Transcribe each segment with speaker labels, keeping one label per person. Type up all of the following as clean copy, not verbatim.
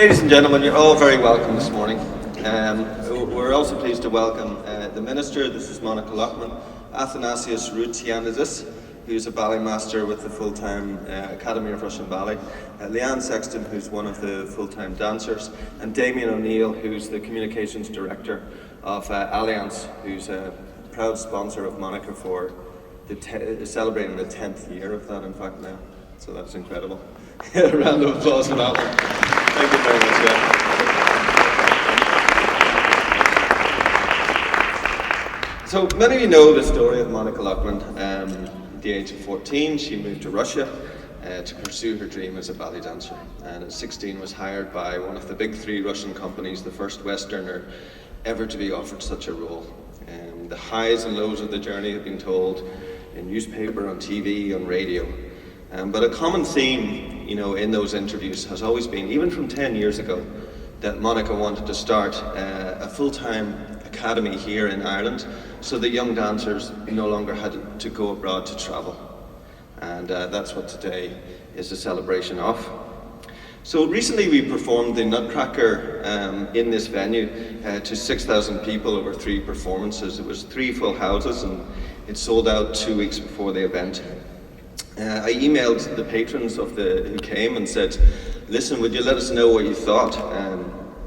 Speaker 1: Ladies and gentlemen, you're all very welcome this morning. We're also pleased to welcome the Minister. This is Monica Loughman, Athanasios Routianidis, who's a ballet master with the full-time Academy of Russian Ballet, Leanne Sexton, who's one of the full-time dancers, and Damien O'Neill, who's the Communications Director of Allianz, who's a proud sponsor of Monica for celebrating the 10th year of that, in fact, now. So that's incredible. A round of applause for that one. Thank you very much. Yeah. So many of you know the story of Monica Loughman. At the age of 14, she moved to Russia to pursue her dream as a ballet dancer. And at 16, was hired by one of the big three Russian companies, the first Westerner ever to be offered such a role. The highs and lows of the journey have been told in newspaper, on TV, on radio. But a common theme, in those interviews has always been, even from 10 years ago, that Monica wanted to start a full-time academy here in Ireland so that young dancers no longer had to go abroad to travel. And that's what today is a celebration of. So recently we performed the Nutcracker in this venue to 6,000 people over 3 performances. It was 3 full houses and it sold out 2 weeks before the event. I emailed the patrons who came and said, listen, would you let us know what you thought?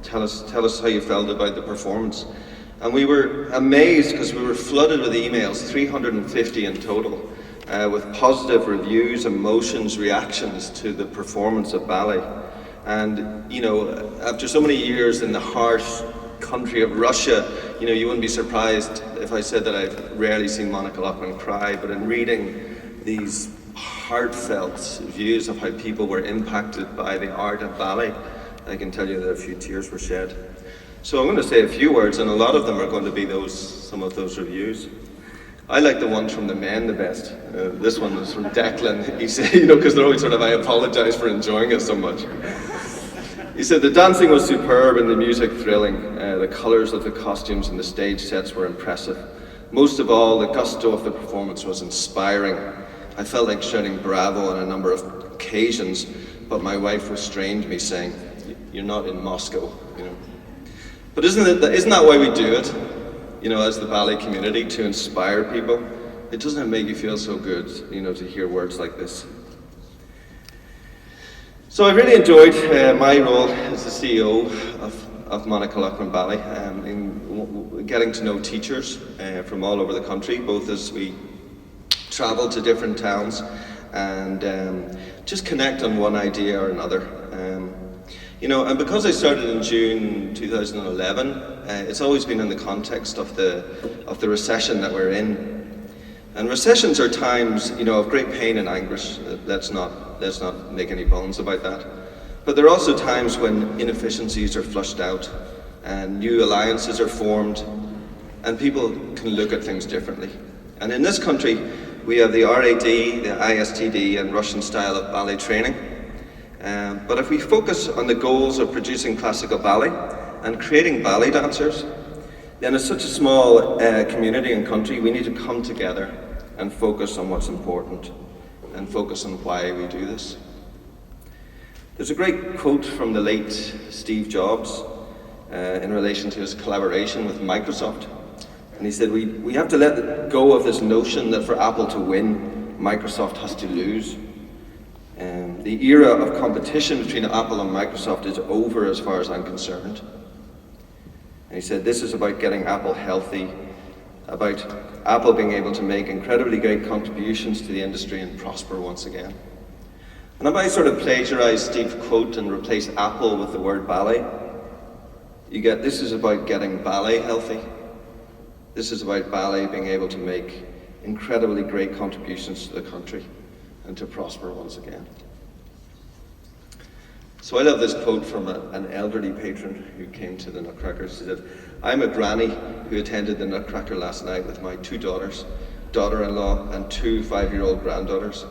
Speaker 1: Tell us how you felt about the performance. And we were amazed because we were flooded with emails, 350 in total, with positive reviews, emotions, reactions to the performance of ballet. And, after so many years in the harsh country of Russia, you wouldn't be surprised if I said that I've rarely seen Monica Loughman cry, but in reading these heartfelt views of how people were impacted by the art of ballet, I can tell you that a few tears were shed. So I'm going to say a few words, and a lot of them are going to be some of those reviews. I like the ones from the men the best. This one is from Declan. He said, because they're always I apologize for enjoying it so much. He said, the dancing was superb and the music thrilling. The colors of the costumes and the stage sets were impressive. Most of all, the gusto of the performance was inspiring. I felt like shouting bravo on a number of occasions, but my wife restrained me, saying, you're not in Moscow, But isn't that why we do it, as the ballet community, to inspire people? It doesn't make you feel so good, to hear words like this. So I really enjoyed my role as the CEO of Monica Loughman Ballet, in getting to know teachers from all over the country, both as we travel to different towns and just connect on one idea or another. And because I started in June 2011, it's always been in the context of the recession that we're in. And recessions are times, of great pain and anguish. Let's not make any bones about that. But there are also times when inefficiencies are flushed out and new alliances are formed and people can look at things differently. And in this country, we have the RAD, the ISTD, and Russian style of ballet training. But if we focus on the goals of producing classical ballet and creating ballet dancers, then as such a small community and country, we need to come together and focus on what's important and focus on why we do this. There's a great quote from the late Steve Jobs in relation to his collaboration with Microsoft. And he said, we have to let go of this notion that for Apple to win, Microsoft has to lose. The era of competition between Apple and Microsoft is over as far as I'm concerned. And he said, this is about getting Apple healthy, about Apple being able to make incredibly great contributions to the industry and prosper once again. And if I plagiarize Steve's quote and replace Apple with the word ballet, you get, this is about getting ballet healthy. This is about ballet being able to make incredibly great contributions to the country and to prosper once again. So I love this quote from an elderly patron who came to the Nutcracker. She said, I'm a granny who attended the Nutcracker last night with my 2 daughters, daughter-in-law, and 2 5-year-old granddaughters.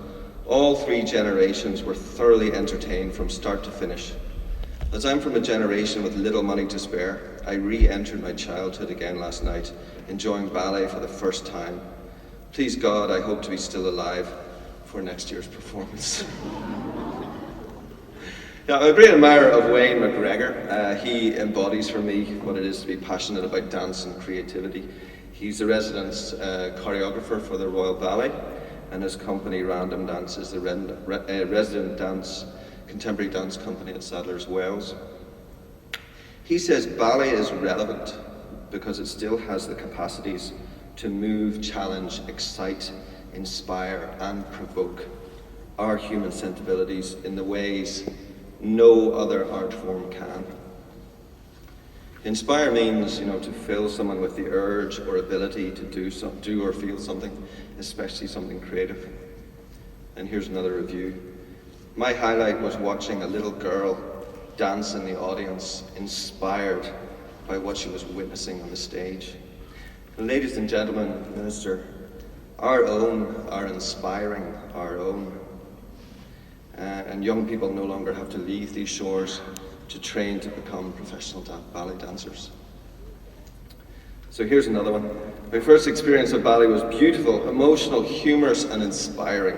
Speaker 1: All 3 generations were thoroughly entertained from start to finish. As I'm from a generation with little money to spare, I re-entered my childhood again last night, enjoying ballet for the first time. Please God, I hope to be still alive for next year's performance. Yeah, I'm a great admirer of Wayne McGregor. He embodies for me what it is to be passionate about dance and creativity. He's the resident choreographer for the Royal Ballet, and his company Random Dance is the resident contemporary dance company at Sadler's Wells. He says ballet is relevant because it still has the capacities to move, challenge, excite, inspire, and provoke our human sensibilities in the ways no other art form can. Inspire means, to fill someone with the urge or ability to do or feel something, especially something creative. And here's another review. My highlight was watching a little girl dance in the audience, inspired by what she was witnessing on the stage. And ladies and gentlemen, Minister, our own are inspiring our own. And young people no longer have to leave these shores to train to become professional ballet dancers. So here's another one. My first experience of ballet was beautiful, emotional, humorous, and inspiring.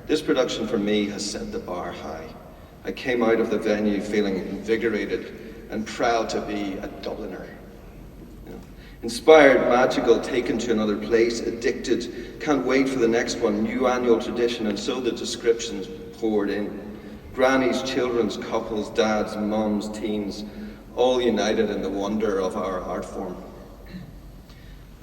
Speaker 1: This production for me has set the bar high. I came out of the venue feeling invigorated and proud to be a Dubliner. Inspired, magical, taken to another place, addicted, can't wait for the next one, new annual tradition, and so the descriptions poured in. Grannies, children's, couples, dads, mums, teens, all united in the wonder of our art form.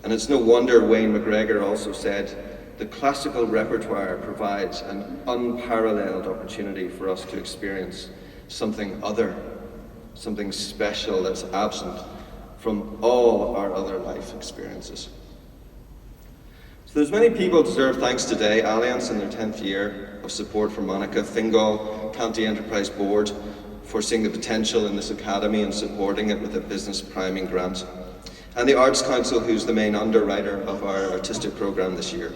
Speaker 1: And it's no wonder Wayne McGregor also said, the classical repertoire provides an unparalleled opportunity for us to experience something other, something special that's absent from all our other life experiences. So there's many people deserve thanks today. Allianz in their 10th year of support for Monica, Fingal County Enterprise Board for seeing the potential in this academy and supporting it with a business priming grant, and the Arts Council, who's the main underwriter of our artistic programme this year.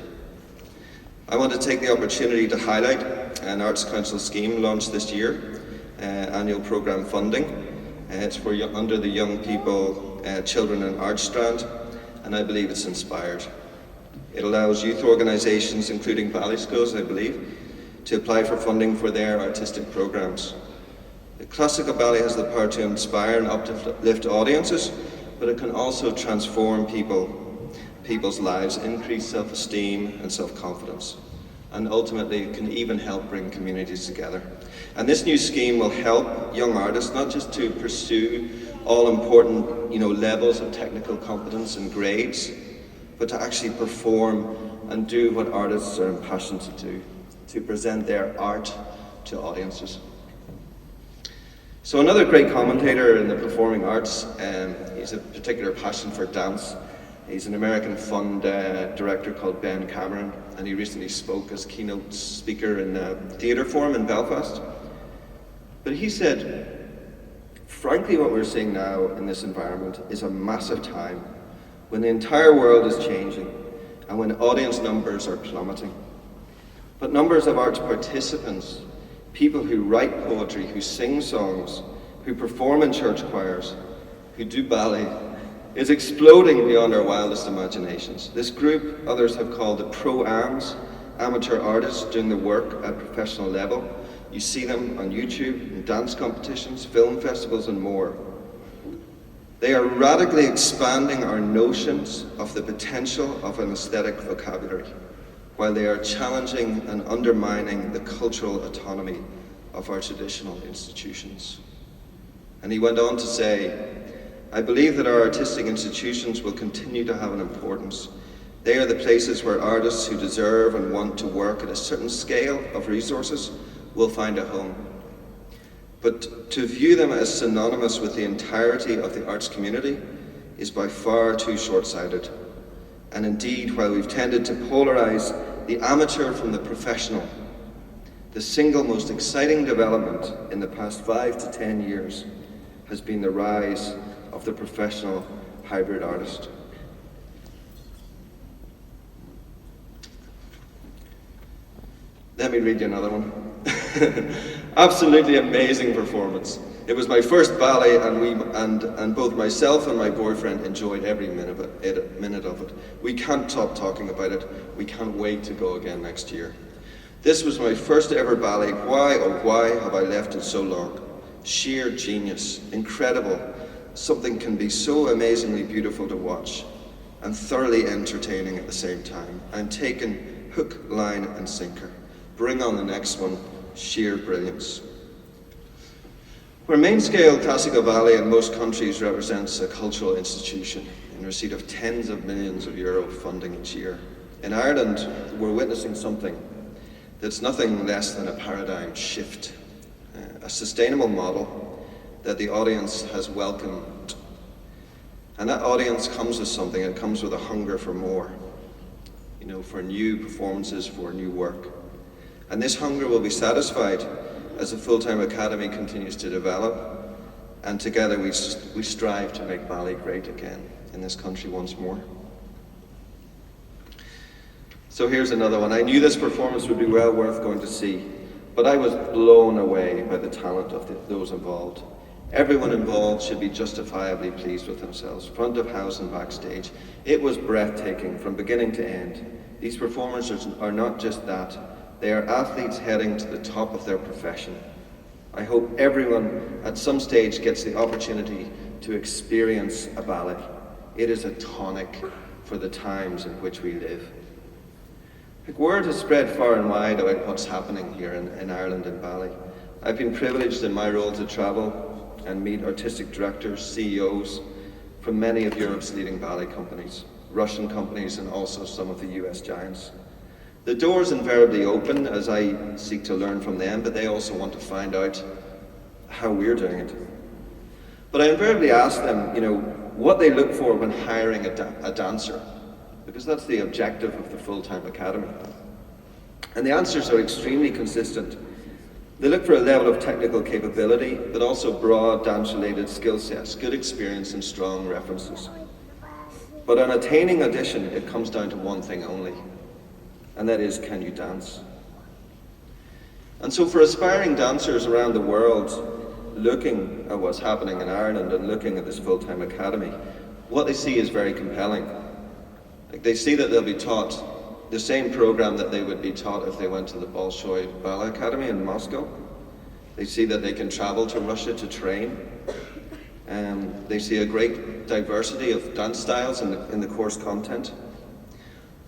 Speaker 1: I want to take the opportunity to highlight an Arts Council scheme launched this year, annual programme funding. It's for under the Young People, Children and Arts strand, and I believe it's inspired. It allows youth organisations, including ballet schools, I believe, to apply for funding for their artistic programmes. The classical ballet has the power to inspire and uplift audiences, but it can also transform people's lives, increase self-esteem and self-confidence. And ultimately, it can even help bring communities together. And this new scheme will help young artists not just to pursue all important, levels of technical competence and grades, but to actually perform and do what artists are impassioned to do, to present their art to audiences. So another great commentator in the performing arts, he's a particular passion for dance. He's an American fund director called Ben Cameron, and he recently spoke as keynote speaker in a theatre forum in Belfast. But he said, frankly, what we're seeing now in this environment is a massive time when the entire world is changing and when audience numbers are plummeting. But numbers of arts participants, people who write poetry, who sing songs, who perform in church choirs, who do ballet, is exploding beyond our wildest imaginations. This group, others have called the pro-ams, amateur artists doing the work at professional level. You see them on YouTube, in dance competitions, film festivals, and more. They are radically expanding our notions of the potential of an aesthetic vocabulary, while they are challenging and undermining the cultural autonomy of our traditional institutions. And he went on to say, I believe that our artistic institutions will continue to have an importance. They are the places where artists who deserve and want to work at a certain scale of resources will find a home. But to view them as synonymous with the entirety of the arts community is by far too short-sighted. And indeed, while we've tended to polarize the amateur from the professional, the single most exciting development in the past 5 to 10 years has been the rise of the professional hybrid artist. Let me read you another one. Absolutely amazing performance. It was my first ballet, and both myself and my boyfriend enjoyed every minute of it. We can't stop talking about it. We can't wait to go again next year. This was my first ever ballet. Why, oh why, have I left it so long? sheer genius, incredible. Something can be so amazingly beautiful to watch and thoroughly entertaining at the same time. I'm taken hook, line and sinker. Bring on the next one, sheer brilliance. Where main-scale classical ballet in most countries represents a cultural institution in receipt of tens of millions of euro funding each year, in Ireland we're witnessing something that's nothing less than a paradigm shift, a sustainable model that the audience has welcomed. And that audience comes with something, it comes with a hunger for more, for new performances, for new work. And this hunger will be satisfied as the full-time academy continues to develop, and together we strive to make ballet great again in this country once more. So here's another one. I knew this performance would be well worth going to see, but I was blown away by the talent of those involved. Everyone involved should be justifiably pleased with themselves, front of house and backstage. It was breathtaking from beginning to end. These performers are not just that, they are athletes heading to the top of their profession. I hope everyone at some stage gets the opportunity to experience a ballet. It is a tonic for the times in which we live. Word has spread far and wide about what's happening here in Ireland in ballet. I've been privileged in my role to travel and meet artistic directors, CEOs from many of Europe's leading ballet companies, Russian companies and also some of the US giants. The doors invariably open as I seek to learn from them, but they also want to find out how we're doing it. But I invariably ask them, what they look for when hiring a dancer, because that's the objective of the full-time academy. And the answers are extremely consistent. They look for a level of technical capability, but also broad dance-related skill sets, good experience and strong references. But on attaining audition, it comes down to one thing only, and that is, can you dance? And so for aspiring dancers around the world, looking at what's happening in Ireland and looking at this full-time academy, what they see is very compelling. They see that they'll be taught the same program that they would be taught if they went to the Bolshoi Ballet Academy in Moscow. They see that they can travel to Russia to train. They see a great diversity of dance styles in the course content.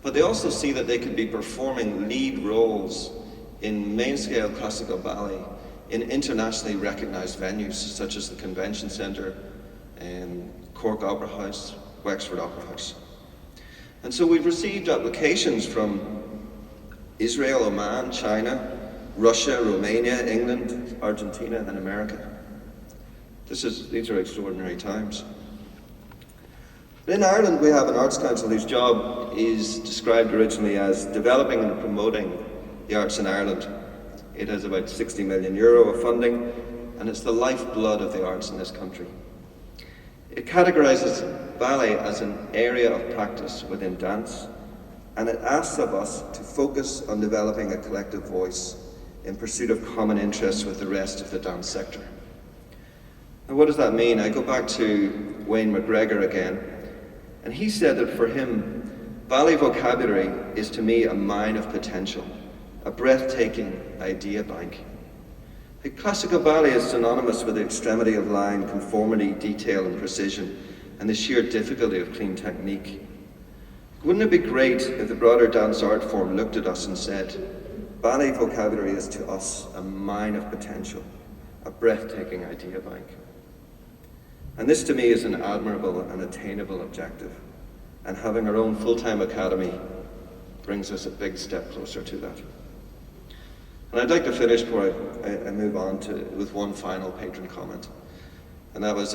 Speaker 1: But they also see that they could be performing lead roles in main-scale classical ballet in internationally recognized venues such as the Convention Centre, Cork Opera House, Wexford Opera House. And so we've received applications from Israel, Oman, China, Russia, Romania, England, Argentina, and America. These are extraordinary times. But in Ireland, we have an Arts Council whose job is described originally as developing and promoting the arts in Ireland. It has about 60 million euro of funding, and it's the lifeblood of the arts in this country. It categorises ballet as an area of practice within dance, and it asks of us to focus on developing a collective voice in pursuit of common interests with the rest of the dance sector. Now, what does that mean? I go back to Wayne McGregor again, and he said that for him, ballet vocabulary is to me a mine of potential, a breathtaking idea bank. Classical ballet is synonymous with the extremity of line, conformity, detail and precision, and the sheer difficulty of clean technique. Wouldn't it be great if the broader dance art form looked at us and said, ballet vocabulary is to us a mine of potential, a breathtaking idea bank. And this to me is an admirable and attainable objective, and having our own full-time academy brings us a big step closer to that. And I'd like to finish before I move on with one final patron comment. And that was,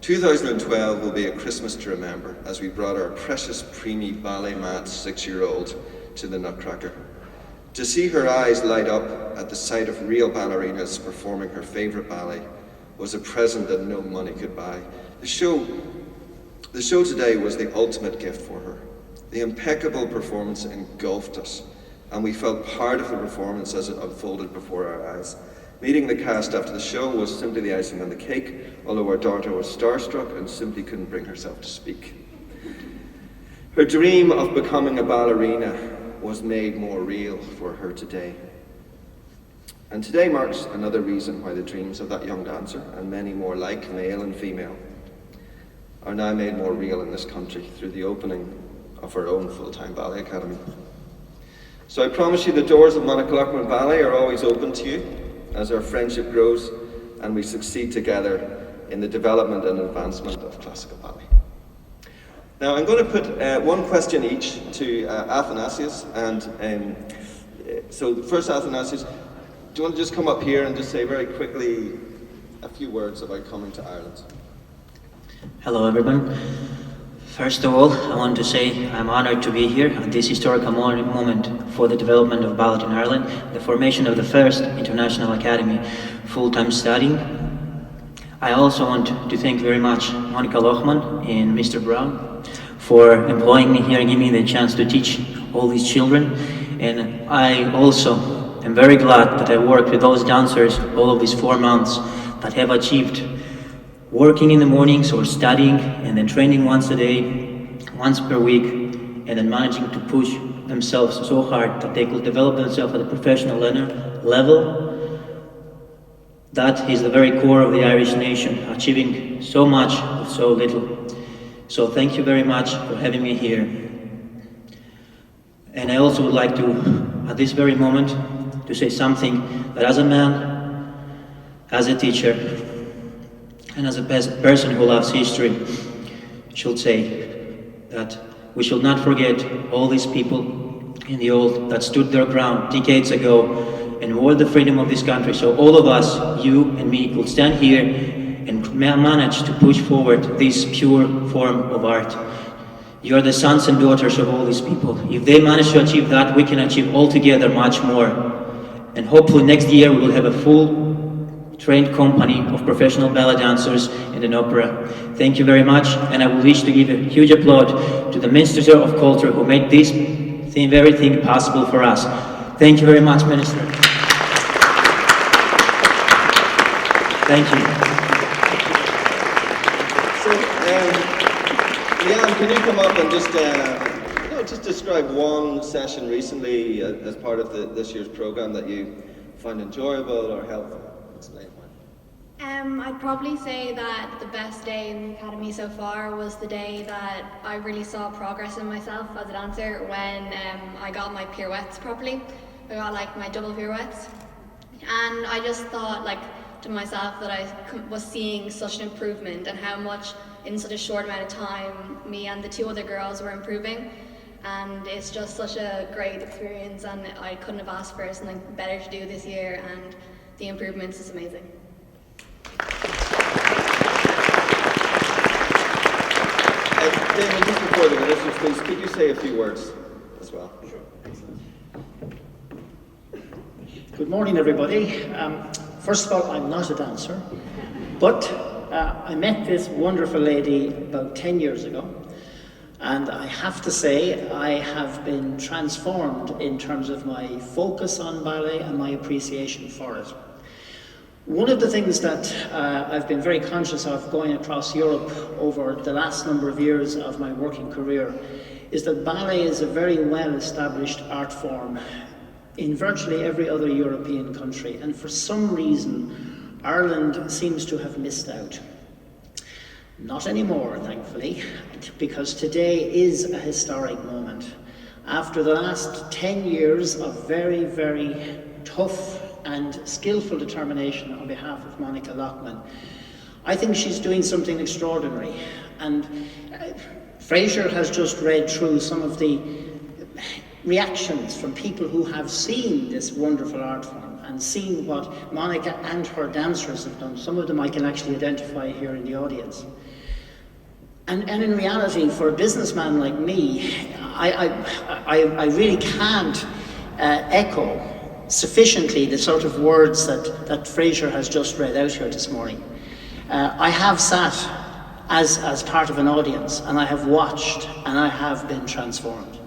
Speaker 1: 2012 will be a Christmas to remember as we brought our precious preemie ballet mad 6-year-old to the Nutcracker. To see her eyes light up at the sight of real ballerinas performing her favourite ballet was a present that no money could buy. The show today was the ultimate gift for her. The impeccable performance engulfed us, and we felt part of the performance as it unfolded before our eyes. Meeting the cast after the show was simply the icing on the cake, although our daughter was starstruck and simply couldn't bring herself to speak. Her dream of becoming a ballerina was made more real for her today. And today marks another reason why the dreams of that young dancer, and many more like, male and female, are now made more real in this country through the opening of our own full-time ballet academy. So I promise you the doors of Monica Loughman Ballet are always open to you as our friendship grows and we succeed together in the development and advancement of classical ballet. Now I'm going to put one question each to Athanasios, and so first Athanasios, do you want to just come up here and just say very quickly a few words about coming to Ireland?
Speaker 2: Hello everyone. First of all, I want to say I'm honored to be here at this historical moment for the development of ballet in Ireland, the formation of the first international academy full-time studying. I also want to thank very much Monica Loughman and Mr. Brown for employing me here and giving me the chance to teach all these children. And I also am very glad that I worked with those dancers all of these 4 months that have achieved working in the mornings or studying and then training once a day, once per week, and then managing to push themselves so hard that they could develop themselves at a professional level. That is the very core of the Irish nation, achieving so much with so little. So thank you very much for having me here. And I also would like to, at this very moment, to say something that as a man, as a teacher, and as a person who loves history, should say that we should not forget all these people in the old that stood their ground decades ago and wore the freedom of this country. So all of us, you and me, could stand here and manage to push forward this pure form of art. You are the sons and daughters of all these people. If they manage to achieve that, we can achieve altogether much more. And hopefully next year we will have a full trained company of professional ballet dancers and an opera. Thank you very much, and I would wish to give a huge applaud to the Minister of Culture who made this very thing possible for us. Thank you very much, Minister. Thank you.
Speaker 1: So, Leanne, can you come up and just describe one session recently as part of this year's program that you find enjoyable or helpful? Explain why.
Speaker 3: I'd probably say that the best day in the academy so far was the day that I really saw progress in myself as a dancer when I got my pirouettes properly. I got like my double pirouettes, and I just thought like to myself that I was seeing such an improvement and how much in such a short amount of time me and the 2 other girls were improving. And it's just such a great experience, and I couldn't have asked for something better to do this year, and the improvements is amazing.
Speaker 1: Damien, just before the ministers, please, could you say a few words as well?
Speaker 4: Sure. Excellent. Good morning, everybody. First of all, I'm not a dancer, but I met this wonderful lady about 10 years ago, and I have to say I have been transformed in terms of my focus on ballet and my appreciation for it. One of the things that I've been very conscious of going across Europe over the last number of years of my working career is that ballet is a very well-established art form in virtually every other European country, and for some reason Ireland seems to have missed out. Not anymore, thankfully, because today is a historic moment. After the last 10 years of very, very tough and skillful determination on behalf of Monica Loughman, I think she's doing something extraordinary. And Fraser has just read through some of the reactions from people who have seen this wonderful art form and seen what Monica and her dancers have done. Some of them I can actually identify here in the audience. And in reality, for a businessman like me, I really can't echo sufficiently the sort of words that Fraser has just read out here this morning. I have sat as part of an audience, and I have watched, and I have been transformed.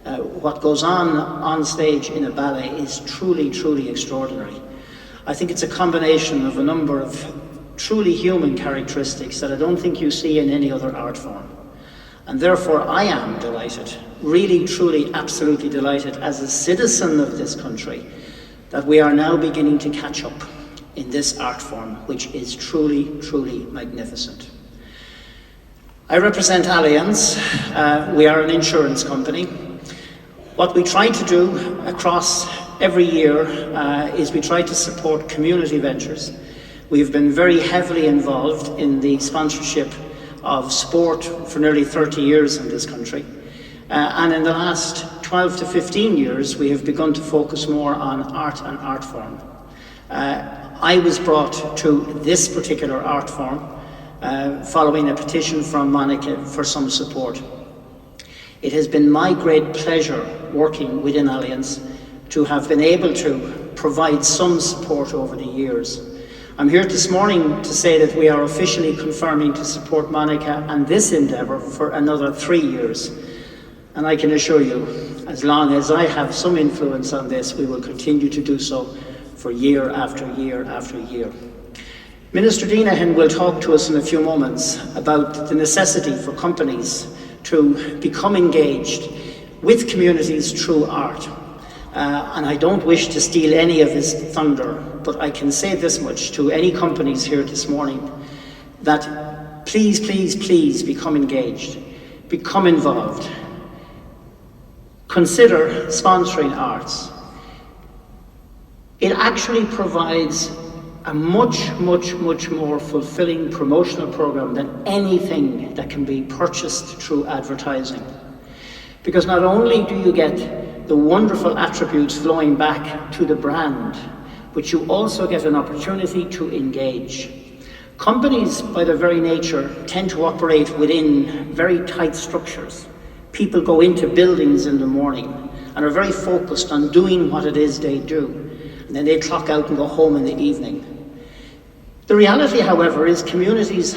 Speaker 4: What goes on stage in a ballet is truly, truly extraordinary. I think it's a combination of a number of truly human characteristics that I don't think you see in any other art form. And therefore I am delighted, really, truly, absolutely delighted as a citizen of this country that we are now beginning to catch up in this art form, which is truly, truly magnificent. I represent Allianz. We are an insurance company. What we try to do across every year is we try to support community ventures. We've been very heavily involved in the sponsorship of sport for nearly 30 years in this country. And in the last 12 to 15 years, we have begun to focus more on art and art form. I was brought to this particular art form following a petition from Monica for some support. It has been my great pleasure working within Allianz to have been able to provide some support over the years. I'm here this morning to say that we are officially confirming to support Monica and this endeavour for another 3 years. And I can assure you, as long as I have some influence on this, we will continue to do so for year after year after year. Minister Deenihan will talk to us in a few moments about the necessity for companies to become engaged with communities through art. And I don't wish to steal any of his thunder, but I can say this much to any companies here this morning, that please, please, please become engaged, become involved. Consider sponsoring arts. It actually provides a much, much, much more fulfilling promotional program than anything that can be purchased through advertising. Because not only do you get the wonderful attributes flowing back to the brand, but you also get an opportunity to engage. Companies, by their very nature, tend to operate within very tight structures. People go into buildings in the morning and are very focused on doing what it is they do. And then they clock out and go home in the evening. The reality, however, is businesses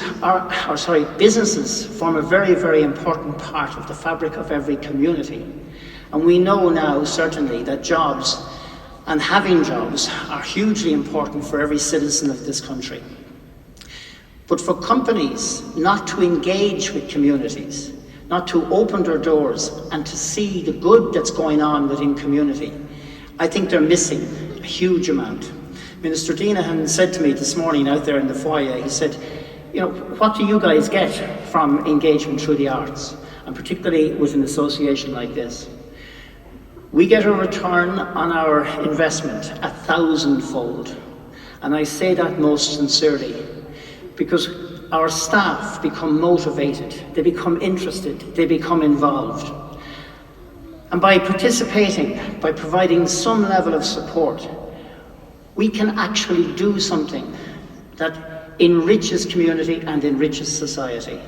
Speaker 4: form a very, very important part of the fabric of every community. And we know now, certainly, that jobs and having jobs are hugely important for every citizen of this country. But for companies not to engage with communities, not to open their doors and to see the good that's going on within community, I think they're missing a huge amount. Minister Deenihan said to me this morning out there in the foyer, he said, you know, what do you guys get from engagement through the arts? And particularly with an association like this. We get a return on our investment 1,000-fold. And I say that most sincerely, because our staff become motivated, they become interested, they become involved. And by participating, by providing some level of support, we can actually do something that enriches community and enriches society,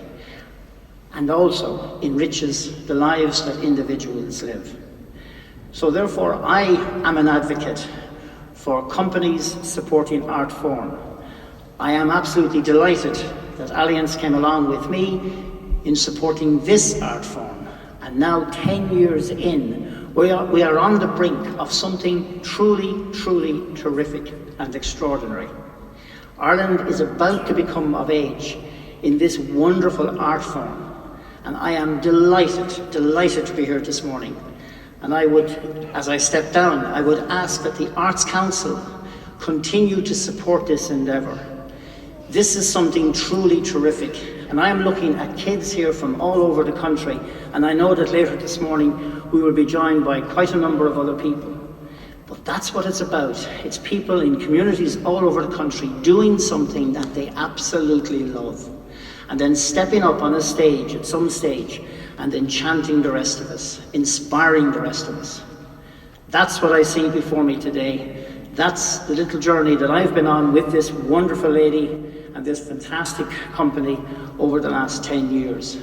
Speaker 4: and also enriches the lives that individuals live. So therefore, I am an advocate for companies supporting art form. I am absolutely delighted that Allianz came along with me in supporting this art form. And now, 10 years in, we are on the brink of something truly, truly terrific and extraordinary. Ireland is about to become of age in this wonderful art form. And I am delighted to be here this morning. And I would, as I step down, I would ask that the Arts Council continue to support this endeavour. This is something truly terrific. And I am looking at kids here from all over the country, and I know that later this morning we will be joined by quite a number of other people. But that's what it's about. It's people in communities all over the country doing something that they absolutely love, and then stepping up on a stage at some stage and enchanting the rest of us, inspiring the rest of us. That's what I see before me today. That's the little journey that I've been on with this wonderful lady and this fantastic company over the last 10 years.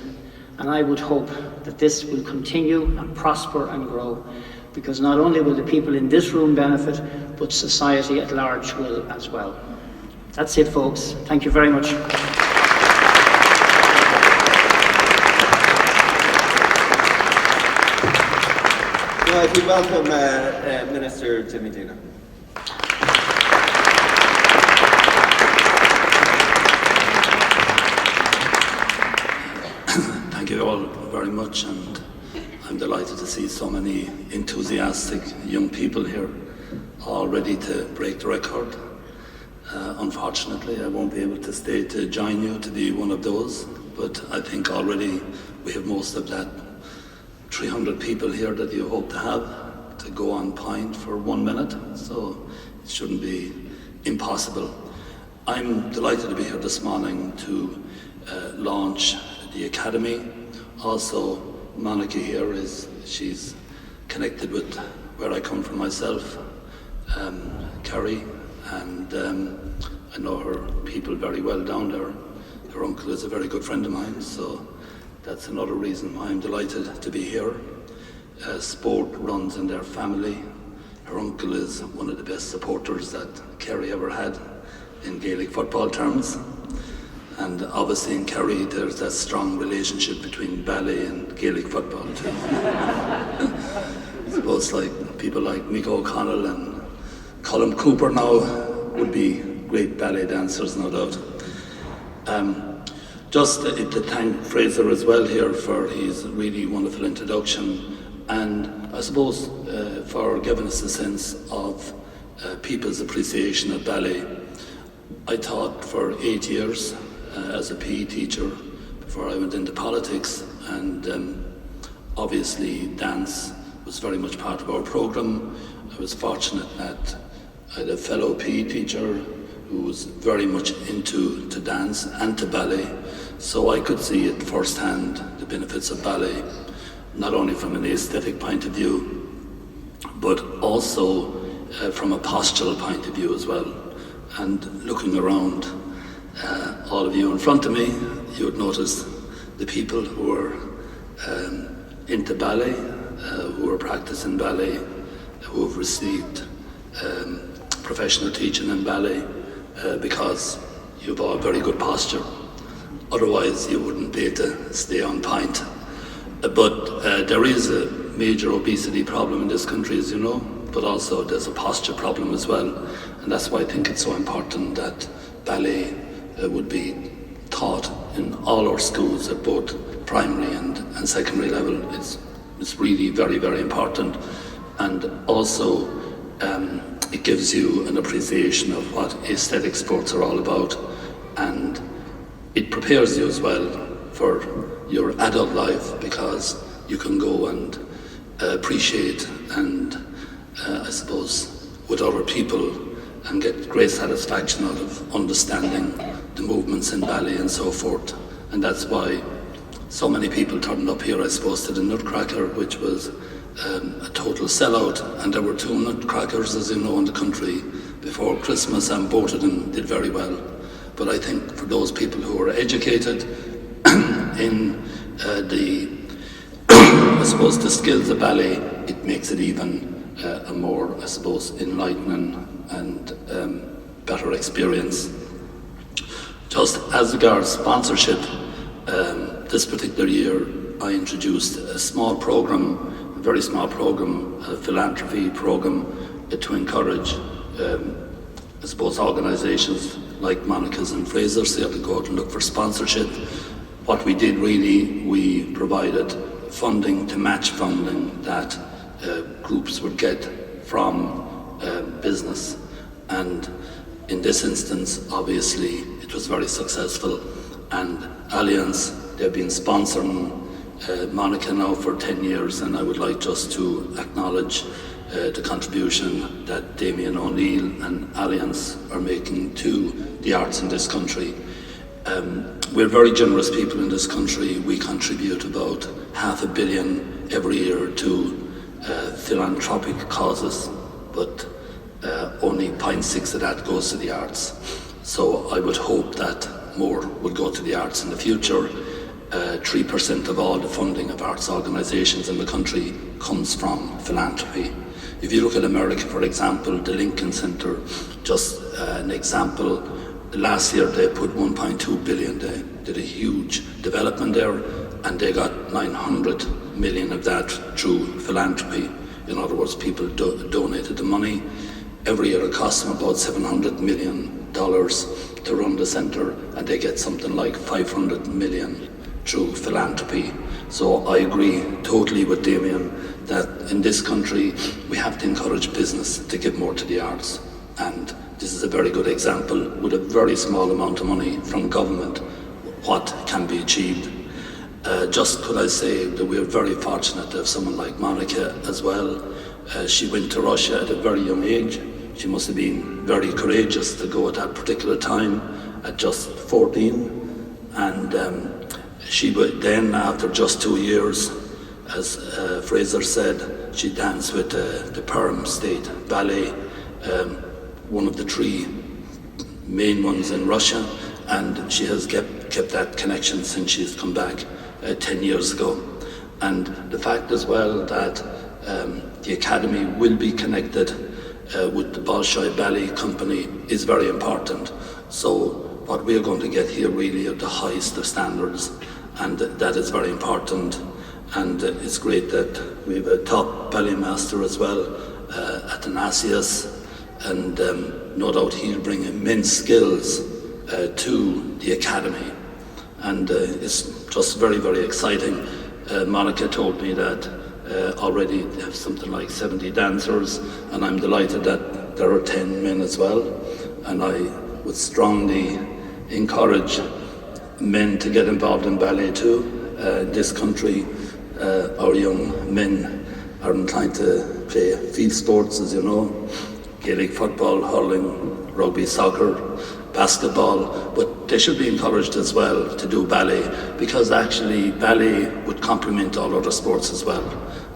Speaker 4: And I would hope that this will continue and prosper and grow, because not only will the people in this room benefit, but society at large will as well. That's it, folks. Thank you very much.
Speaker 1: Now, if you welcome Minister Jimmy Deenihan.
Speaker 5: Thank you all very much, and I'm delighted to see so many enthusiastic young people here. all ready to break the record. Unfortunately, I won't be able to stay to join you to be one of those, but I think already we have most of that 300 people here that you hope to have to go on point for 1 minute, so it shouldn't be impossible. I'm delighted to be here this morning to launch the Academy. Also, Monica here she's connected with where I come from myself, Kerry, and I know her people very well down there. Her uncle is a very good friend of mine, so that's another reason why I'm delighted to be here. Sport runs in their family. Her uncle is one of the best supporters that Kerry ever had in Gaelic football terms. And obviously in Kerry there's that strong relationship between ballet and Gaelic football too. I suppose like people like Mick O'Connell and Colin Cooper now would be great ballet dancers, no doubt. Just to thank Fraser as well here for his really wonderful introduction, and I suppose for giving us a sense of people's appreciation of ballet. I taught for 8 years as a PE teacher before I went into politics, and obviously dance was very much part of our program. I was fortunate that I had a fellow PE teacher who was very much into dance and to ballet, so I could see at first hand the benefits of ballet, not only from an aesthetic point of view, but also from a postural point of view as well. And looking around, all of you in front of me, you would notice the people who are into ballet, who are practicing ballet, who have received professional teaching in ballet, because you've all very good posture. Otherwise, you wouldn't be able to stay on point. But there is a major obesity problem in this country, as you know, but also there's a posture problem as well. And that's why I think it's so important that ballet would be taught in all our schools at both primary and secondary level. It's really very, very important. And also, it gives you an appreciation of what aesthetic sports are all about, and it prepares you as well for your adult life, because you can go and appreciate and I suppose with other people and get great satisfaction out of understanding the movements in ballet and so forth. And that's why so many people turned up here, I suppose, to the Nutcracker, which was a total sellout, and there were 2 Nutcrackers, as you know, in the country before Christmas, and both of them did very well. But I think for those people who are educated in I suppose the skills of ballet, it makes it even a more, I suppose, enlightening and better experience. Just as regards sponsorship, this particular year I introduced a small program, a very small program, a philanthropy program to encourage, I suppose, organisations like Monica's and Fraser's to go out and look for sponsorship. What we did really, we provided funding to match funding that groups would get from business. And in this instance, obviously, it was very successful. And Allianz, they've been sponsoring Monica now for 10 years, and I would like just to acknowledge the contribution that Damien O'Neill and Allianz are making to the arts in this country. We're very generous people in this country. We contribute about $500 million every year to philanthropic causes, but only 0.6 of that goes to the arts. So I would hope that more will go to the arts in the future. 3% of all the funding of arts organisations in the country comes from philanthropy. If you look at America, for example, the Lincoln Center, just an example, last year they put $1.2 billion, they did a huge development there, and they got 900 million of that through philanthropy. In other words, people donated the money. Every year it costs them about $700 million to run the centre, and they get something like 500 million through philanthropy. So I agree totally with Damien that in this country we have to encourage business to give more to the arts, and this is a very good example with a very small amount of money from government what can be achieved. Just could I say that we are very fortunate to have someone like Monica as well. She went to Russia at a very young age. She must have been very courageous to go at that particular time at just 14, and she would then, after just 2 years, as Fraser said, she danced with the Perm State Ballet, one of the 3 main ones in Russia, and she has kept that connection since she's come back 10 years ago. And the fact as well that the Academy will be connected with the Bolshoi Ballet Company is very important. So what we're going to get here really are the highest of standards, and that is very important. And it's great that we have a top ballet master as well, Athanasios, and no doubt he'll bring immense skills to the Academy. And it's just very, very exciting. Monica told me that already they have something like 70 dancers, and I'm delighted that there are 10 men as well. And I would strongly encourage men to get involved in ballet too. This country, our young men are inclined to play field sports, as you know, Gaelic football, hurling, rugby, soccer, basketball, but they should be encouraged as well to do ballet, because actually ballet would complement all other sports as well.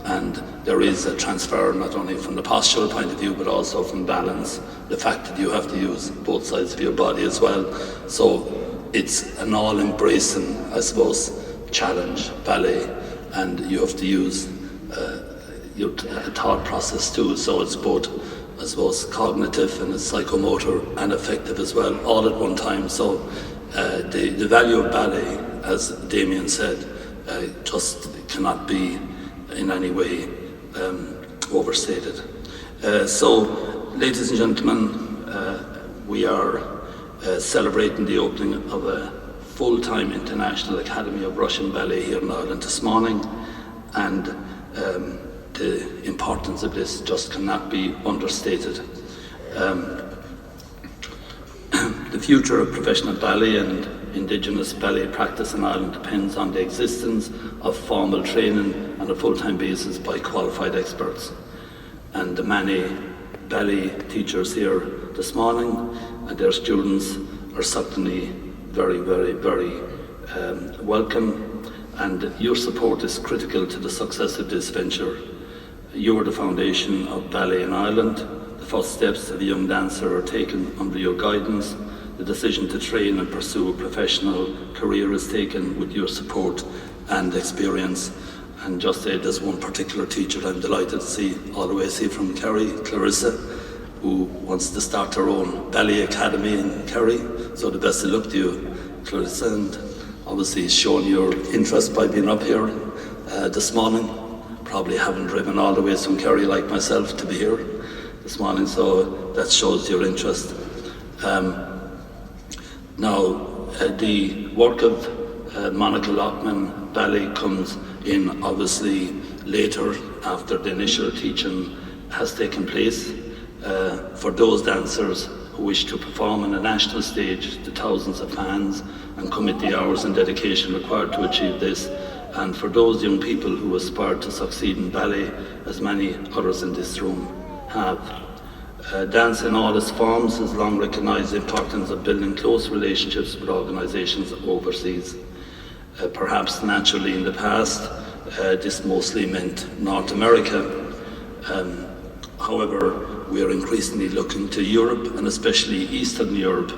Speaker 5: And there is a transfer not only from the postural point of view but also from balance, the fact that you have to use both sides of your body as well. So it's an all-embracing, I suppose, challenge, ballet, and you have to use your thought process too, so it's both, I suppose, cognitive and it's psychomotor and affective as well, all at one time. So the value of ballet, as Damien said, just cannot be in any way overstated. So, ladies and gentlemen, we are celebrating the opening of a full-time International Academy of Russian Ballet here in Ireland this morning, and the importance of this just cannot be understated. The future of professional ballet and Indigenous ballet practice in Ireland depends on the existence of formal training on a full-time basis by qualified experts. And the many ballet teachers here this morning and their students are certainly very, very, very welcome, and your support is critical to the success of this venture. You are the foundation of ballet in Ireland. The first steps of a young dancer are taken under your guidance. The decision to train and pursue a professional career is taken with your support and experience. And just say there's one particular teacher I'm delighted to see all the way from Kerry, Clarissa, who wants to start her own ballet academy in Kerry. So the best of luck to you, Clarissa, and obviously showing your interest by being up here this morning. Probably haven't driven all the way from Kerry like myself to be here this morning, so that shows your interest. Now, the work of Monica Loughman Ballet comes in obviously later after the initial teaching has taken place. For those dancers who wish to perform on a national stage to thousands of fans and commit the hours and dedication required to achieve this, and for those young people who aspire to succeed in ballet, as many others in this room have. Dance in all its forms has long recognised the importance of building close relationships with organisations overseas. Perhaps naturally in the past, this mostly meant North America. However, we are increasingly looking to Europe, and especially Eastern Europe,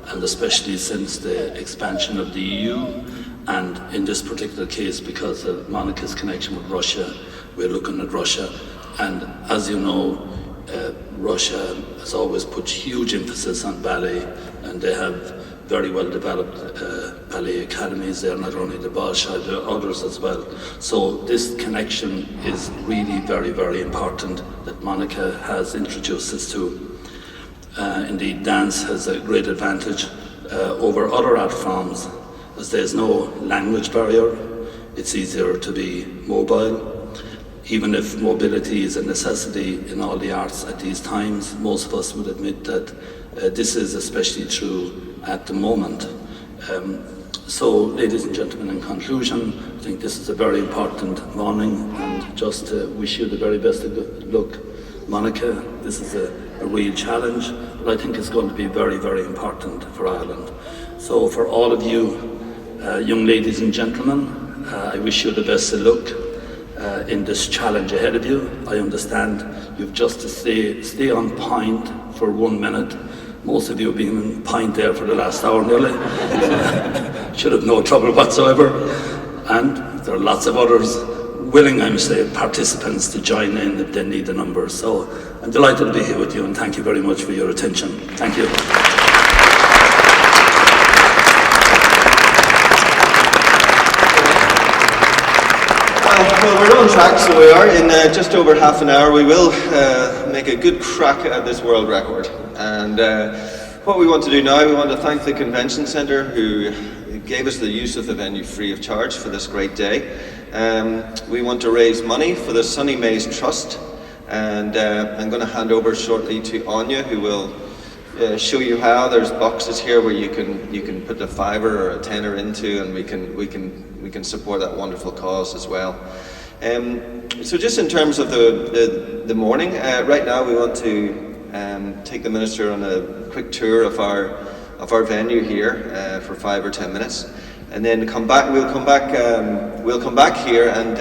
Speaker 5: and especially since the expansion of the EU, and in this particular case, because of Monica's connection with Russia, we're looking at Russia. And as you know, Russia has always put huge emphasis on ballet, and they have very well developed ballet academies there, not only the Bolshoi, there are others as well. So this connection is really very, very important that Monica has introduced us to. Indeed, dance has a great advantage over other art forms, as there's no language barrier. It's easier to be mobile. Even if mobility is a necessity in all the arts at these times, most of us would admit that this is especially true at the moment. So, ladies and gentlemen, in conclusion, I think this is a very important morning, and just to wish you the very best of luck, Monica. This is a real challenge, but I think it's going to be very, very important for Ireland. So for all of you young ladies and gentlemen, I wish you the best of luck in this challenge ahead of you. I understand you've just to stay on point for 1 minute. Most of you have been on point there for the last hour nearly. Should have no trouble whatsoever. And there are lots of others willing, I'm saying, participants to join in if they need the numbers. So I'm delighted to be here with you, and thank you very much for your attention. Thank you.
Speaker 1: Well, we're on track, so we are. In just over half an hour, we will make a good crack at this world record. And what we want to do now, we want to thank the Convention Centre, who gave us the use of the venue free of charge for this great day. We want to raise money for the Sunny Maze Trust, and I'm going to hand over shortly to Anya, who will show you how. There's boxes here where you can put a fiver or a tenner into, and we can support that wonderful cause as well. So just in terms of the morning, right now we want to take the Minister on a quick tour of our venue here for 5 or 10 minutes, and then we'll come back here, and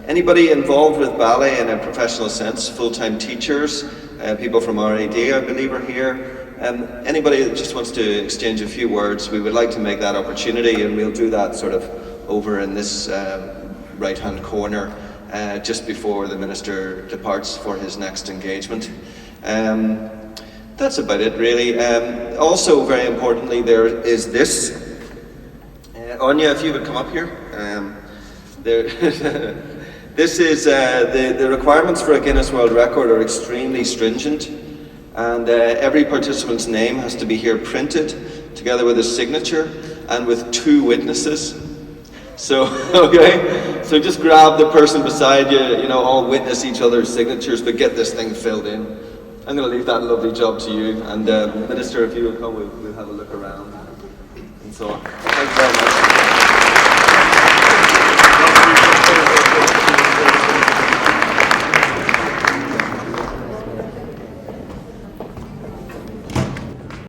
Speaker 1: anybody involved with ballet in a professional sense, full-time teachers, people from RAD I believe are here, anybody that just wants to exchange a few words, we would like to make that opportunity, and we'll do that sort of over in this right hand corner just before the Minister departs for his next engagement. That's about it really. Also very importantly, there is this. Anya, if you would come up here. This is the requirements for a Guinness World Record are extremely stringent, and every participant's name has to be here printed together with his signature and with 2 witnesses. So, okay, so just grab the person beside you, all witness each other's signatures, but get this thing filled in. I'm going to leave that lovely job to you, and Minister, if you will come, we'll have a look around and so on. Thank you very much.